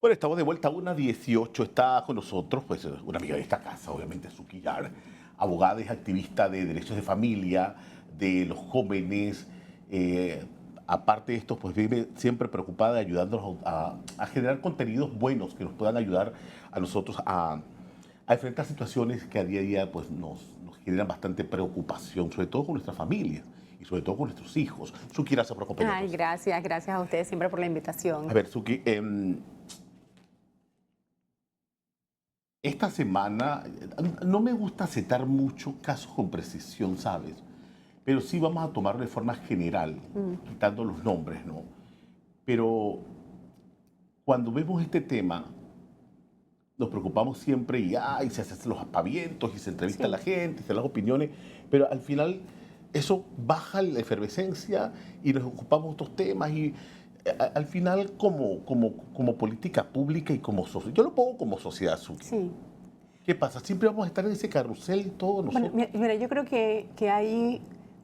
Bueno, estamos de vuelta a 1:18. Está con nosotros, pues, una amiga de esta casa, obviamente, Suki Yar, abogada y activista de derechos de familia, de los jóvenes. Aparte de esto, pues vive siempre preocupada, ayudándonos a generar contenidos buenos que nos puedan ayudar a nosotros a enfrentar situaciones que a día pues, nos generan bastante preocupación, sobre todo con nuestra familia y sobre todo con nuestros hijos. Suki, gracias por acompañarnos. Ay, gracias a ustedes siempre por la invitación. A ver, Suki, esta semana no me gusta citar muchos casos con precisión, ¿sabes? Pero sí vamos a tomarlo de forma general, quitando los nombres, ¿no? Pero cuando vemos este tema, nos preocupamos siempre y se hacen los aspavientos y se entrevista a la gente, se dan las opiniones, pero al final eso baja la efervescencia y nos ocupamos de otros temas y al final como política pública y como sociedad, yo lo pongo como sociedad, Suki. Sí. ¿Qué pasa? ¿Siempre vamos a estar en ese carrusel todos nosotros? Bueno, mira, yo creo que hay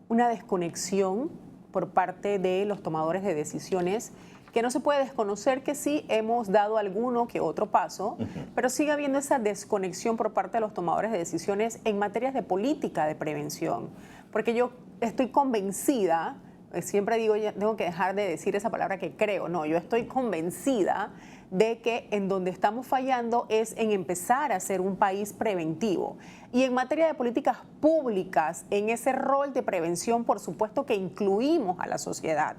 una desconexión por parte de los tomadores de decisiones que no se puede desconocer que sí hemos dado alguno que otro paso, pero sigue habiendo esa desconexión por parte de los tomadores de decisiones en materias de política de prevención. Porque yo estoy convencida, siempre digo, ya tengo que dejar de decir esa palabra que creo, no, yo estoy convencida de que en donde estamos fallando es en empezar a ser un país preventivo. Y en materia de políticas públicas, en ese rol de prevención, por supuesto que incluimos a la sociedad.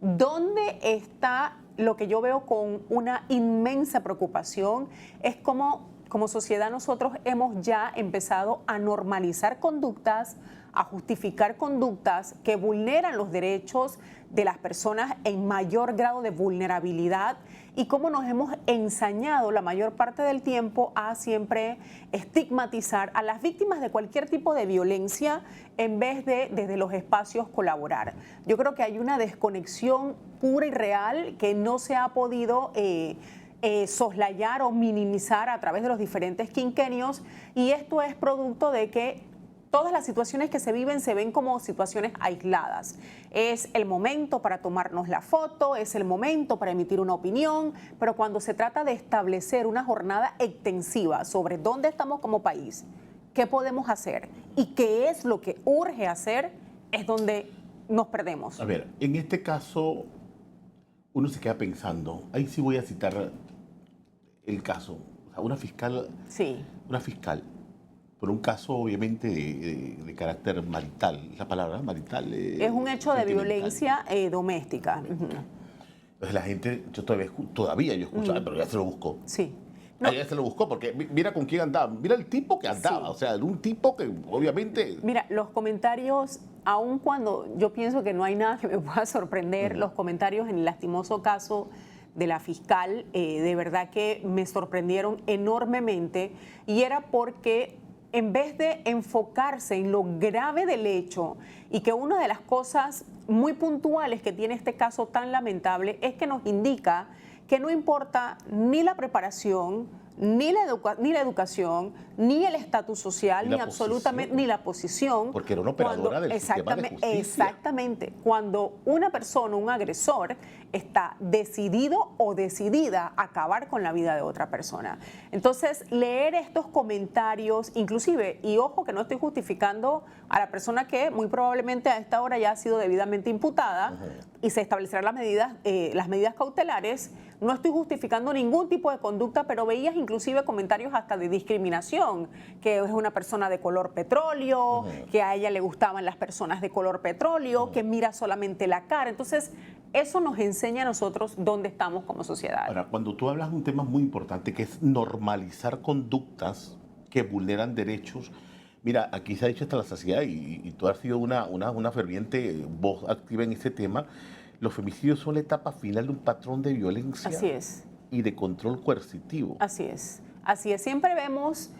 ¿Dónde está lo que yo veo con una inmensa preocupación? Es como sociedad nosotros hemos ya empezado a normalizar conductas, a justificar conductas que vulneran los derechos de las personas en mayor grado de vulnerabilidad y cómo nos hemos ensañado la mayor parte del tiempo a siempre estigmatizar a las víctimas de cualquier tipo de violencia en vez de desde los espacios colaborar. Yo creo que hay una desconexión pura y real que no se ha podido soslayar o minimizar a través de los diferentes quinquenios y esto es producto de que todas las situaciones que se viven se ven como situaciones aisladas. Es el momento para tomarnos la foto, es el momento para emitir una opinión, pero cuando se trata de establecer una jornada extensiva sobre dónde estamos como país, qué podemos hacer y qué es lo que urge hacer, es donde nos perdemos. A ver, en este caso, uno se queda pensando, ahí sí voy a citar el caso, o sea, una fiscal, por un caso obviamente de carácter marital, la palabra marital. Es un hecho de violencia doméstica. Entonces la gente, yo todavía yo escuchaba, pero ya se lo buscó. Sí. No. Ya se lo buscó, porque mira con quién andaba, mira el tipo que andaba, o sea, un tipo que obviamente... Mira, los comentarios, aun cuando yo pienso que no hay nada que me pueda sorprender, los comentarios en el lastimoso caso de la fiscal, de verdad que me sorprendieron enormemente y era porque en vez de enfocarse en lo grave del hecho y que una de las cosas muy puntuales que tiene este caso tan lamentable es que nos indica que no importa ni la preparación, ni la educación, ni el estatus social, ni absolutamente, ni la posición. Porque era una operadora del sistema de justicia. Exactamente. Cuando una persona, un agresor, está decidido o decidida a acabar con la vida de otra persona. Entonces, leer estos comentarios, inclusive, y ojo que no estoy justificando a la persona que muy probablemente a esta hora ya ha sido debidamente imputada y se establecerán las medidas cautelares, no estoy justificando ningún tipo de conducta, pero veías inclusive comentarios hasta de discriminación, que es una persona de color petróleo, que a ella le gustaban las personas de color petróleo, que mira solamente la cara. Entonces, eso nos enseña a nosotros dónde estamos como sociedad. Ahora, cuando tú hablas de un tema muy importante, que es normalizar conductas que vulneran derechos, mira, aquí se ha dicho hasta la saciedad, y tú has sido una ferviente voz activa en ese tema. Los femicidios son la etapa final de un patrón de violencia. Así es. Y de control coercitivo. Así es. Así es. Siempre vemos,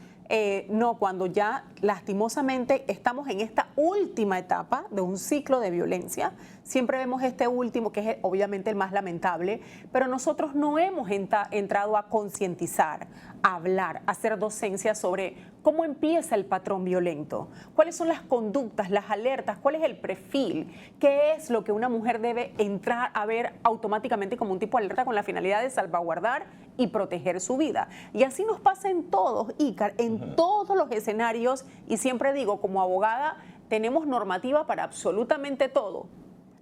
cuando ya lastimosamente estamos en esta última etapa de un ciclo de violencia, siempre vemos este último, que es obviamente el más lamentable, pero nosotros no hemos entrado a concientizar, hablar, hacer docencia sobre cómo empieza el patrón violento, cuáles son las conductas, las alertas, cuál es el perfil, qué es lo que una mujer debe entrar a ver automáticamente como un tipo de alerta con la finalidad de salvaguardar y proteger su vida. Y así nos pasa en todos, Ícar, en todos los escenarios, y siempre digo, como abogada, tenemos normativa para absolutamente todo.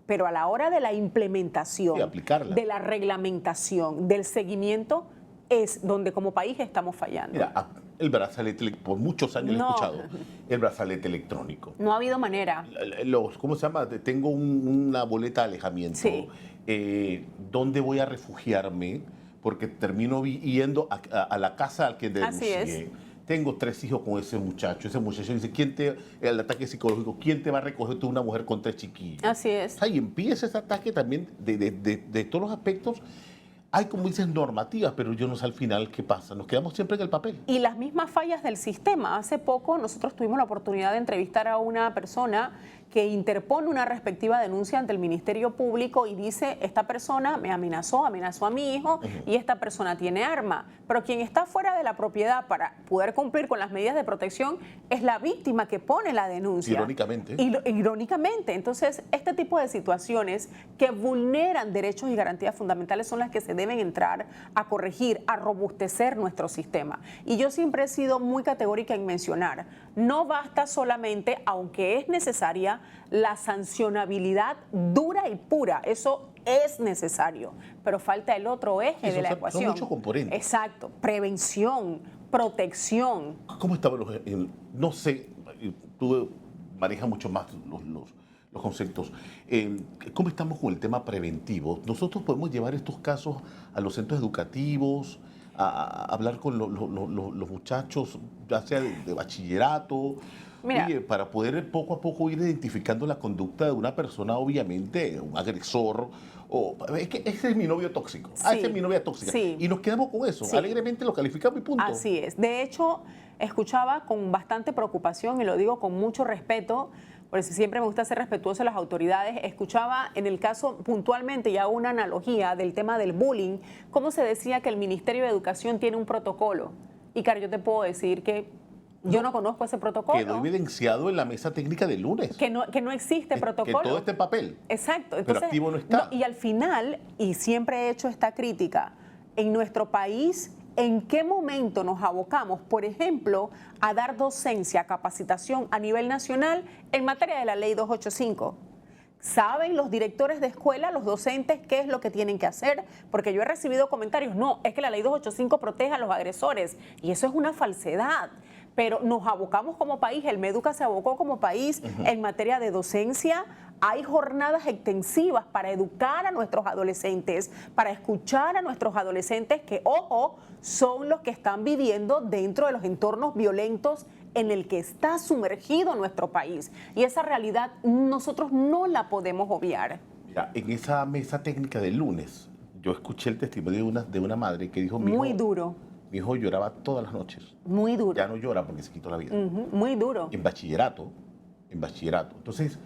Pero a la hora de la implementación, de la reglamentación, del seguimiento, es donde como país estamos fallando. Mira, el brazalete, por muchos años he escuchado, el brazalete electrónico. No ha habido manera. ¿Cómo se llama? Tengo una boleta de alejamiento. Sí. ¿Dónde voy a refugiarme? Porque termino yendo a la casa al que denuncié. Así es. Tengo 3 hijos con ese muchacho. Ese muchacho dice, el ataque psicológico, ¿quién te va a recoger tú una mujer con 3 chiquillos? Así es. Y empieza ese ataque también de todos los aspectos. Hay, como dices, normativas, pero yo no sé al final qué pasa. Nos quedamos siempre en el papel. Y las mismas fallas del sistema. Hace poco nosotros tuvimos la oportunidad de entrevistar a una persona que interpone una respectiva denuncia ante el Ministerio Público y dice, esta persona me amenazó a mi hijo y esta persona tiene arma. Pero quien está fuera de la propiedad para poder cumplir con las medidas de protección es la víctima que pone la denuncia. Irónicamente. Irónicamente. Entonces, este tipo de situaciones que vulneran derechos y garantías fundamentales son las que se deben entrar a corregir, a robustecer nuestro sistema. Y yo siempre he sido muy categórica en mencionar, no basta solamente, aunque es necesaria, la sancionabilidad dura y pura. Eso es necesario, pero falta el otro eje de la ecuación. Son muchos componentes. Exacto. Prevención, protección. ¿Cómo estaban no sé, tú manejas mucho más los conceptos. ¿Cómo estamos con el tema preventivo? ¿Nosotros podemos llevar estos casos a los centros educativos, a hablar con los muchachos, ya sea de bachillerato? Mira, oye, para poder poco a poco ir identificando la conducta de una persona, obviamente, un agresor, es que ese es mi novio tóxico, sí, esa es mi novia tóxica. Sí, y nos quedamos con eso, sí, alegremente lo calificamos y punto. Así es. De hecho, escuchaba con bastante preocupación, y lo digo con mucho respeto, porque siempre me gusta ser respetuoso de las autoridades, escuchaba en el caso puntualmente, y hago una analogía del tema del bullying, cómo se decía que el Ministerio de Educación tiene un protocolo. Y claro, yo te puedo decir que yo no conozco ese protocolo. Quedó evidenciado en la mesa técnica del lunes. Que no existe protocolo. Que todo esté en papel. Exacto. Entonces, pero activo no está. Y al final, y siempre he hecho esta crítica, en nuestro país, ¿en qué momento nos abocamos, por ejemplo, a dar docencia, capacitación a nivel nacional en materia de la Ley 285? ¿Saben los directores de escuela, los docentes, qué es lo que tienen que hacer? Porque yo he recibido comentarios, no, es que la Ley 285 protege a los agresores, y eso es una falsedad. Pero nos abocamos como país, el Meduca se abocó como país en materia de docencia. Hay jornadas extensivas para educar a nuestros adolescentes, para escuchar a nuestros adolescentes que, ojo, son los que están viviendo dentro de los entornos violentos en el que está sumergido nuestro país. Y esa realidad nosotros no la podemos obviar. Mira, en esa mesa técnica del lunes, yo escuché el testimonio de una madre que dijo... Muy duro. Mi hijo lloraba todas las noches. Muy duro. Ya no llora porque se quitó la vida. Muy duro. En bachillerato. Entonces,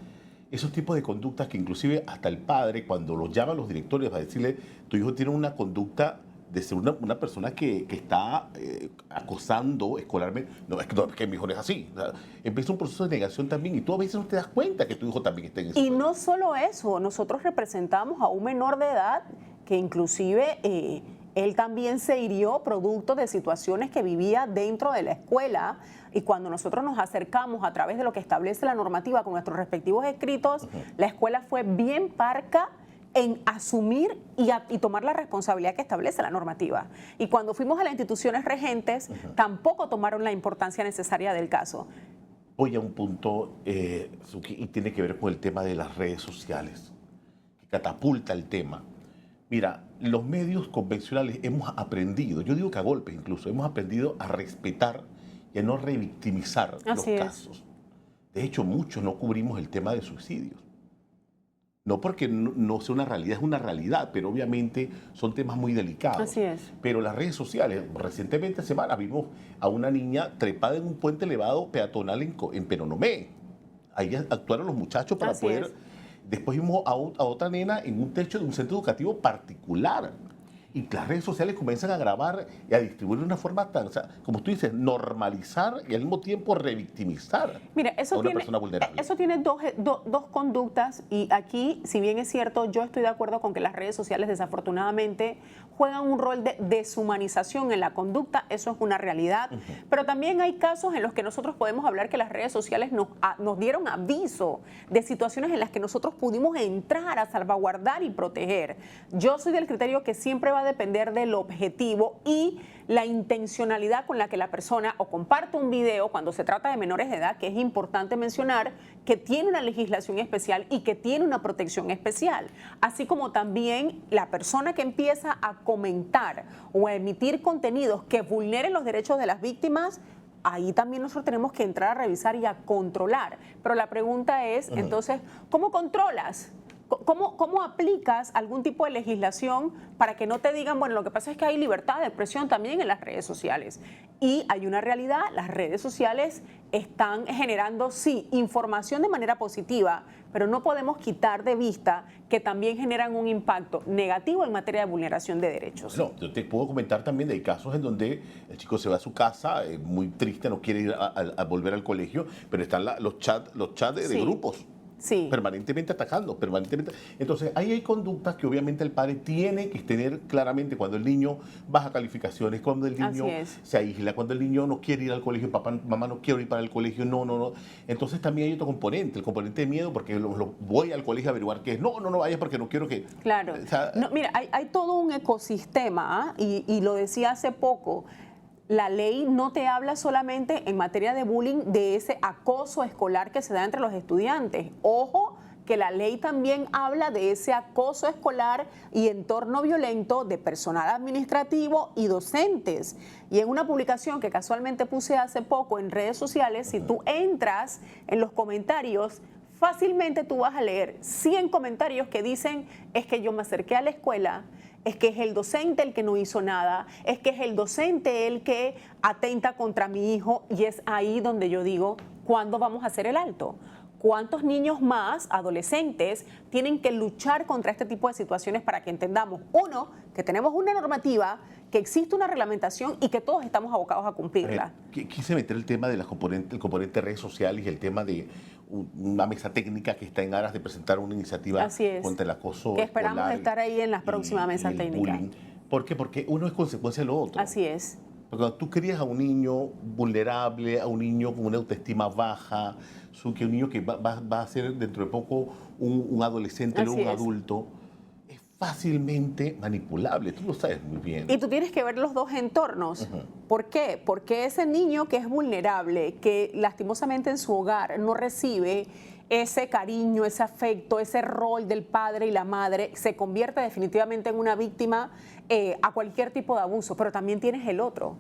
esos tipos de conductas que inclusive hasta el padre, cuando lo llaman los directores para decirle, tu hijo tiene una conducta de ser una persona que está acosando escolarmente. No, es que mi hijo no es así. O sea, empieza un proceso de negación también y tú a veces no te das cuenta que tu hijo también está en eso. Y no solo eso, nosotros representamos a un menor de edad que inclusive... él también se hirió producto de situaciones que vivía dentro de la escuela, y cuando nosotros nos acercamos a través de lo que establece la normativa con nuestros respectivos escritos, la escuela fue bien parca en asumir y tomar la responsabilidad que establece la normativa. Y cuando fuimos a las instituciones regentes, tampoco tomaron la importancia necesaria del caso. Voy a un punto, Suki, y tiene que ver con el tema de las redes sociales, que catapulta el tema. Mira, los medios convencionales hemos aprendido, yo digo que a golpes incluso, hemos aprendido a respetar y a no revictimizar los casos. De hecho, muchos no cubrimos el tema de suicidios. No porque no sea una realidad, es una realidad, pero obviamente son temas muy delicados. Así es. Pero las redes sociales, recientemente vimos a una niña trepada en un puente elevado peatonal en Penonomé. Ahí actuaron los muchachos para poder... Después vimos a otra nena en un techo de un centro educativo particular. Y las redes sociales comienzan a grabar y a distribuir de una forma tan, o sea, como tú dices, normalizar y al mismo tiempo revictimizar Mira, a una persona vulnerable. Eso tiene dos conductas y aquí, si bien es cierto, yo estoy de acuerdo con que las redes sociales desafortunadamente juegan un rol de deshumanización en la conducta, eso es una realidad, pero también hay casos en los que nosotros podemos hablar que las redes sociales nos dieron aviso de situaciones en las que nosotros pudimos entrar a salvaguardar y proteger. Yo soy del criterio que siempre va a depender del objetivo y la intencionalidad con la que la persona o comparte un video cuando se trata de menores de edad, que es importante mencionar que tiene una legislación especial y que tiene una protección especial, así como también la persona que empieza a comentar o a emitir contenidos que vulneren los derechos de las víctimas. Ahí también nosotros tenemos que entrar a revisar y a controlar. Pero la pregunta es, entonces, ¿cómo controlas? ¿Cómo aplicas algún tipo de legislación para que no te digan, bueno, lo que pasa es que hay libertad de expresión también en las redes sociales? Y hay una realidad, las redes sociales están generando, sí, información de manera positiva, pero no podemos quitar de vista que también generan un impacto negativo en materia de vulneración de derechos. No, yo te puedo comentar también de casos en donde el chico se va a su casa, muy triste, no quiere ir a volver al colegio, pero están los chats de grupos. Sí. Permanentemente atacando, permanentemente. Entonces, ahí hay conductas que obviamente el padre tiene que tener claramente cuando el niño baja calificaciones, cuando el niño se aísla, cuando el niño no quiere ir al colegio, papá, mamá no quiero ir para el colegio, no. Entonces también hay otro componente, el componente de miedo, porque voy al colegio a averiguar qué es. No vayas porque no quiero que... Claro. O sea, no, mira, hay todo un ecosistema, y lo decía hace poco. La ley no te habla solamente en materia de bullying de ese acoso escolar que se da entre los estudiantes. Ojo, que la ley también habla de ese acoso escolar y entorno violento de personal administrativo y docentes. Y en una publicación que casualmente puse hace poco en redes sociales, si tú entras en los comentarios, fácilmente tú vas a leer 100 comentarios que dicen, es que yo me acerqué a la escuela, es que es el docente el que no hizo nada, es que es el docente el que atenta contra mi hijo, y es ahí donde yo digo, ¿cuándo vamos a hacer el alto? ¿Cuántos niños más, adolescentes, tienen que luchar contra este tipo de situaciones para que entendamos, uno, que tenemos una normativa, que existe una reglamentación y que todos estamos abocados a cumplirla? Quise meter el tema de el componente redes sociales y el tema de una mesa técnica que está en aras de presentar una iniciativa contra el acoso que esperamos estar ahí en la próxima mesa técnica. Bullying. ¿Por qué? Porque uno es consecuencia de lo otro. Así es. Porque cuando tú crías a un niño vulnerable, a un niño con una autoestima baja, que un niño que va a ser dentro de poco un adolescente, luego un adulto, es fácilmente manipulable. Tú lo sabes muy bien. Y tú tienes que ver los dos entornos. ¿Por qué? Porque ese niño que es vulnerable, que lastimosamente en su hogar no recibe ese cariño, ese afecto, ese rol del padre y la madre, se convierte definitivamente en una víctima a cualquier tipo de abuso. Pero también tienes el otro,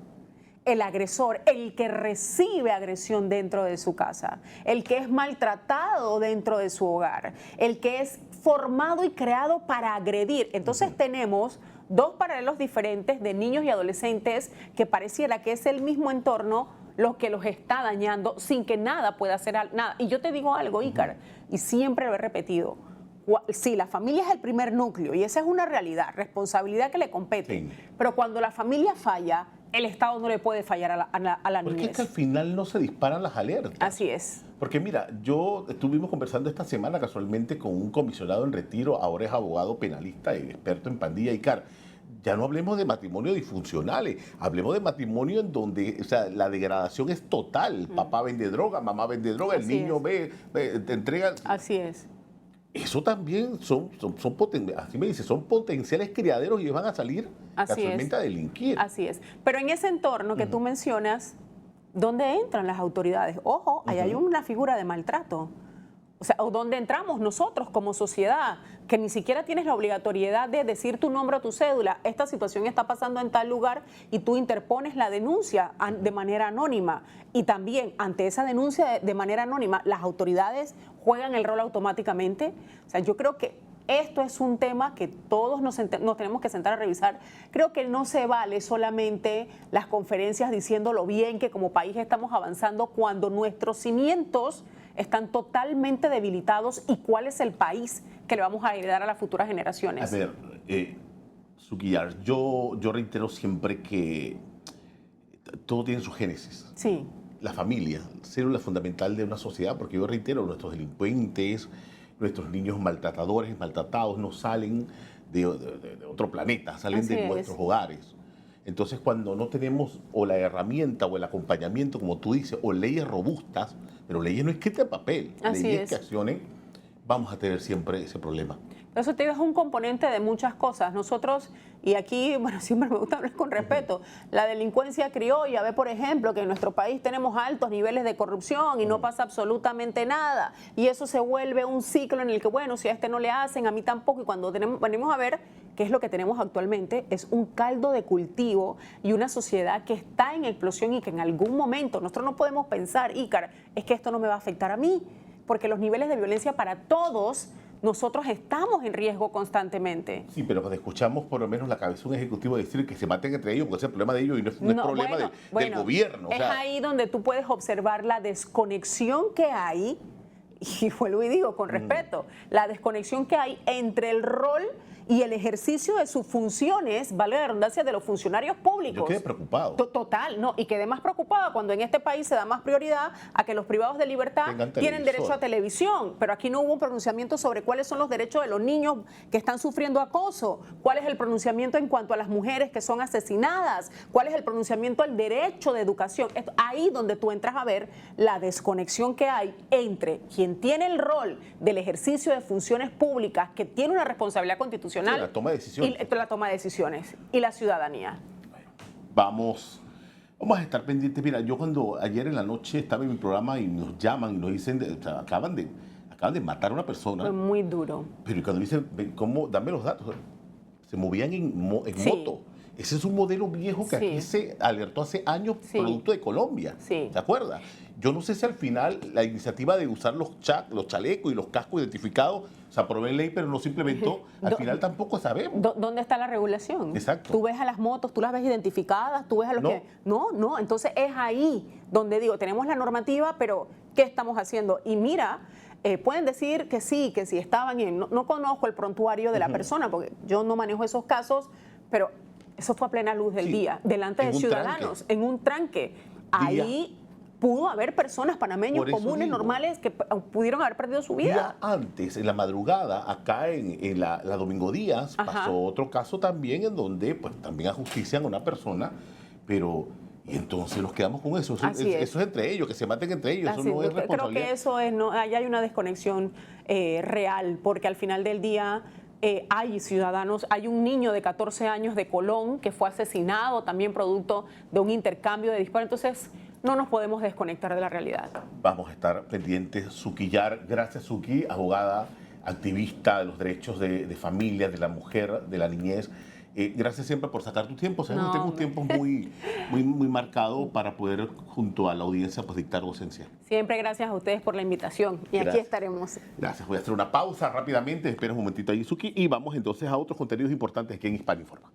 el agresor, el que recibe agresión dentro de su casa, el que es maltratado dentro de su hogar, el que es formado y creado para agredir. Entonces tenemos dos paralelos diferentes de niños y adolescentes que pareciera que es el mismo entorno lo que los está dañando sin que nada pueda hacer nada. Y yo te digo algo, Ícar, y siempre lo he repetido, sí, la familia es el primer núcleo y esa es una realidad, responsabilidad que le compete, pero cuando la familia falla, el Estado no le puede fallar a la niñez. Porque es que al final no se disparan las alertas. Así es. Porque mira, estuvimos conversando esta semana casualmente con un comisionado en retiro, ahora es abogado penalista y experto en pandilla y CAR. Ya no hablemos de matrimonios disfuncionales, hablemos de matrimonio en donde, o sea, la degradación es total. Papá vende droga, mamá vende droga, el niño te entrega. Así es. Eso también son así me dice, son potenciales criaderos y ellos van a salir casualmente a delinquir. Así es. Pero en ese entorno que tú mencionas, ¿dónde entran las autoridades? Ojo, ahí hay una figura de maltrato. O sea, o dónde entramos nosotros como sociedad, que ni siquiera tienes la obligatoriedad de decir tu nombre o tu cédula, esta situación está pasando en tal lugar y tú interpones la denuncia de manera anónima. Y también ante esa denuncia de manera anónima, las autoridades juegan el rol automáticamente. O sea, yo creo que esto es un tema que todos nos tenemos que sentar a revisar. Creo que no se vale solamente las conferencias diciendo lo bien que como país estamos avanzando cuando nuestros cimientos están totalmente debilitados y cuál es el país que le vamos a heredar a las futuras generaciones. A ver, Suquillar, yo reitero siempre que todo tiene su génesis. Sí. La familia, célula fundamental de una sociedad, porque yo reitero, nuestros delincuentes, nuestros niños maltratadores, maltratados, no salen de otro planeta, salen Así de es. nuestros hogares. Entonces, cuando no tenemos o la herramienta o el acompañamiento, como tú dices, o leyes robustas, pero leyes no escritas en papel, Así leyes es. que accionen, vamos a tener siempre ese problema. Eso te digo, es un componente de muchas cosas. Nosotros, y aquí, bueno, siempre me gusta hablar con respeto, la delincuencia criolla, ve por ejemplo que en nuestro país tenemos altos niveles de corrupción y no pasa absolutamente nada. Y eso se vuelve un ciclo en el que, bueno, si a este no le hacen, a mí tampoco. Y cuando venimos a ver qué es lo que tenemos actualmente, es un caldo de cultivo y una sociedad que está en explosión y que en algún momento nosotros no podemos pensar, Ícar, es que esto no me va a afectar a mí, porque los niveles de violencia para todos nosotros estamos en riesgo constantemente. Sí, pero cuando escuchamos por lo menos la cabeza de un ejecutivo decir que se maten entre ellos, porque ese es el problema de ellos y no es problema del gobierno. Es ahí donde tú puedes observar la desconexión que hay, y vuelvo y digo con respeto, la desconexión que hay entre el rol y el ejercicio de sus funciones, vale la redundancia, de los funcionarios públicos. Yo quedé preocupado. Total, no, y quedé más preocupada cuando en este país se da más prioridad a que los privados de libertad tienen derecho a televisión, pero aquí no hubo un pronunciamiento sobre cuáles son los derechos de los niños que están sufriendo acoso, cuál es el pronunciamiento en cuanto a las mujeres que son asesinadas, cuál es el pronunciamiento al derecho de educación. Es ahí donde tú entras a ver la desconexión que hay entre quien tiene el rol del ejercicio de funciones públicas, que tiene una responsabilidad constitucional, sí, la toma de decisiones. Y la toma de decisiones y la ciudadanía. Vamos a estar pendientes. Mira, yo cuando ayer en la noche estaba en mi programa y nos llaman y nos dicen, o sea, acaban de matar a una persona. Fue muy duro. Pero cuando dicen, ¿cómo? Dame los datos. Se movían en Sí. moto. Ese es un modelo viejo que Sí. aquí se alertó hace años, Sí. producto de Colombia. Sí. ¿Se acuerda? Yo no sé si al final la iniciativa de usar los chalecos y los cascos identificados se aprobó en ley, pero no se implementó. Al final tampoco sabemos. ¿Dónde está la regulación? Exacto. Tú ves a las motos, tú las ves identificadas, tú ves a los No. que... No. Entonces es ahí donde digo, tenemos la normativa, pero ¿qué estamos haciendo? Y mira, pueden decir que sí estaban en... No conozco el prontuario de la persona, porque yo no manejo esos casos, pero eso fue a plena luz del día, delante de ciudadanos, en un tranque. Ahí pudo haber personas panameños comunes, normales, que pudieron haber perdido su vida. Día antes, en la madrugada, acá en la Domingo Díaz, pasó otro caso también en donde pues también ajustician a una persona, pero... Y entonces nos quedamos con eso. Eso es entre ellos, que se maten entre ellos. Eso no es responsabilidad. Creo que eso es, ahí hay una desconexión real, porque al final del día hay ciudadanos, hay un niño de 14 años de Colón que fue asesinado también producto de un intercambio de disparos. Entonces no nos podemos desconectar de la realidad. Vamos a estar pendientes. Suquillar, gracias Suki, abogada, activista de los derechos de familia, de la mujer, de la niñez. Gracias siempre por sacar tu tiempo. Sabemos que tengo un tiempo muy marcado para poder, junto a la audiencia, pues dictar docencia. Siempre gracias a ustedes por la invitación. Y aquí estaremos. Gracias. Voy a hacer una pausa rápidamente. Espera un momentito ahí, Suki. Y vamos entonces a otros contenidos importantes aquí en Hispano Informa.